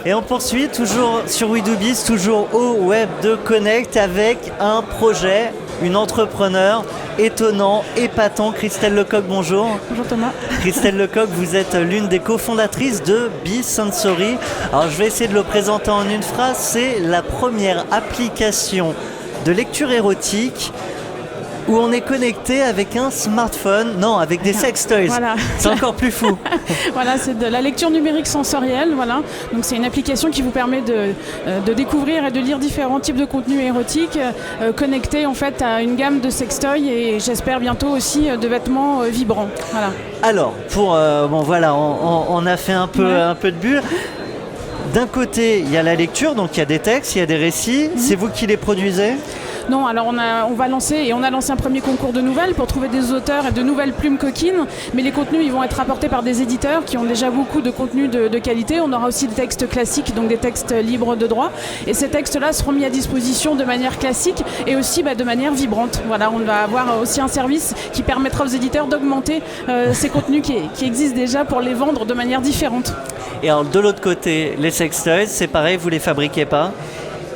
Et on poursuit toujours sur We Do Biz, toujours au Web de Connect avec un projet, une entrepreneur étonnant, épatant. Christelle Lecoq, bonjour. Bonjour Thomas. Christelle Lecoq, vous êtes l'une des cofondatrices de BeSensory. Alors je vais essayer de le présenter en une phrase. C'est la première application de lecture érotique où on est connecté avec un smartphone, non, avec des sextoys. Voilà. C'est encore plus fou. Voilà, c'est de la lecture numérique sensorielle. Voilà. Donc c'est une application qui vous permet de découvrir et de lire différents types de contenus érotiques connectés en fait à une gamme de sextoys et j'espère bientôt aussi de vêtements vibrants. Voilà. Alors, bon voilà, on a fait un peu de bulle. D'un côté, il y a la lecture, donc il y a des textes, il y a des récits. C'est vous qui les produisez ? Non, alors on a lancé un premier concours de nouvelles pour trouver des auteurs et de nouvelles plumes coquines, mais les contenus ils vont être apportés par des éditeurs qui ont déjà beaucoup de contenus de qualité. On aura aussi des textes classiques, donc des textes libres de droit, et ces textes-là seront mis à disposition de manière classique et aussi de manière vibrante. Voilà, on va avoir aussi un service qui permettra aux éditeurs d'augmenter ces contenus qui existent déjà pour les vendre de manière différente. Et alors de l'autre côté, les sextoys, c'est pareil, vous les fabriquez pas ?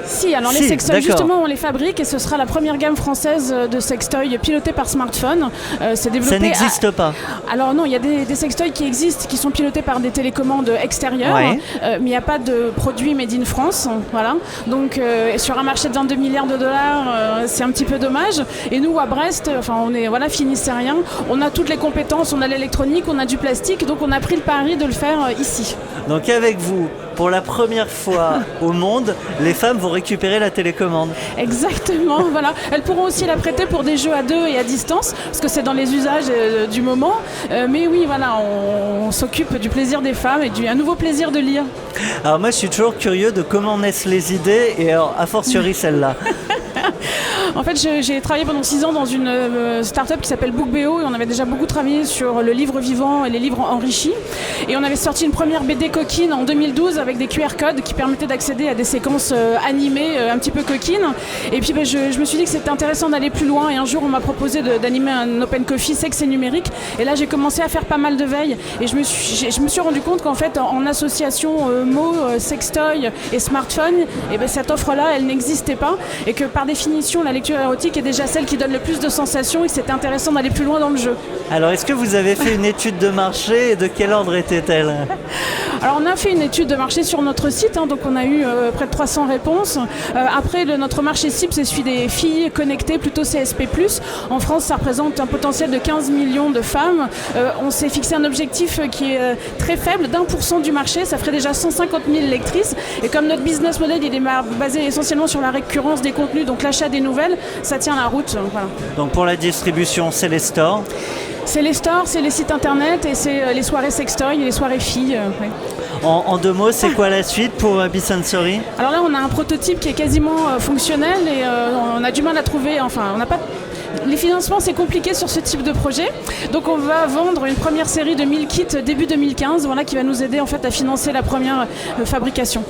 Si, alors les sextoys, justement, on les fabrique et ce sera la première gamme française de sextoys pilotée par smartphone. C'est développé. Ça n'existe pas. Alors non, il y a des sextoys qui existent, qui sont pilotés par des télécommandes extérieures, mais il n'y a pas de produit made in France. Voilà. Donc sur un marché de 22 milliards de dollars, c'est un petit peu dommage. Et nous, à Brest, on est finistérien, on a toutes les compétences, on a l'électronique, on a du plastique, donc on a pris le pari de le faire ici. Donc avec vous, pour la première fois au monde, les femmes vont récupérer la télécommande. Exactement, voilà. Elles pourront aussi la prêter pour des jeux à deux et à distance, parce que c'est dans les usages du moment. Mais oui, voilà, on s'occupe du plaisir des femmes et un nouveau plaisir de lire. Alors moi, je suis toujours curieux de comment naissent les idées, et alors, a fortiori celle-là. En fait, j'ai travaillé pendant 6 ans dans une start-up qui s'appelle BookBO et on avait déjà beaucoup travaillé sur le livre vivant et les livres enrichis. Et on avait sorti une première BD coquine en 2012 avec des QR codes qui permettaient d'accéder à des séquences animées un petit peu coquines. Et puis je me suis dit que c'était intéressant d'aller plus loin et un jour on m'a proposé d'animer un Open Coffee sexe et numérique. Et là j'ai commencé à faire pas mal de veille et je me suis rendu compte qu'en fait en association mots, sextoy et smartphone, et cette offre-là elle n'existait pas et que par définition la lecture érotique est déjà celle qui donne le plus de sensations et que c'était intéressant d'aller plus loin dans le jeu. Alors est-ce que vous avez fait une étude de marché et de quel ordre était-elle ? Alors on a fait une étude de marché sur notre site, donc on a eu près de 300 réponses. Après notre marché cible c'est celui des filles connectées, plutôt CSP+. En France ça représente un potentiel de 15 millions de femmes. On s'est fixé un objectif qui est très faible, d'1% du marché, ça ferait déjà 150 000 lectrices. Et comme notre business model il est basé essentiellement sur la récurrence des contenus, donc l'achat des nouvelles, ça tient la route. Voilà. Donc pour la distribution, c'est les stores ? C'est les stores, c'est les sites internet et c'est les soirées sextoy et les soirées filles. En 2 mots, c'est quoi la suite pour BeSensory ? Alors là, on a un prototype qui est quasiment fonctionnel et on a du mal à trouver, on n'a pas... Les financements, c'est compliqué sur ce type de projet. Donc on va vendre une première série de 1000 kits début 2015, qui va nous aider en fait à financer la première fabrication.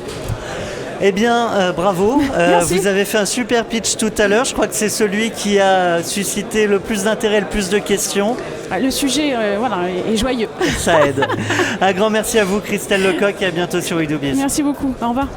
Eh bien, bravo. Merci. Vous avez fait un super pitch tout à l'heure. Je crois que c'est celui qui a suscité le plus d'intérêt, le plus de questions. Le sujet est joyeux. Ça aide. Un grand merci à vous, Christelle Lecoq, et à bientôt sur We Do Biz. Merci beaucoup. Au revoir.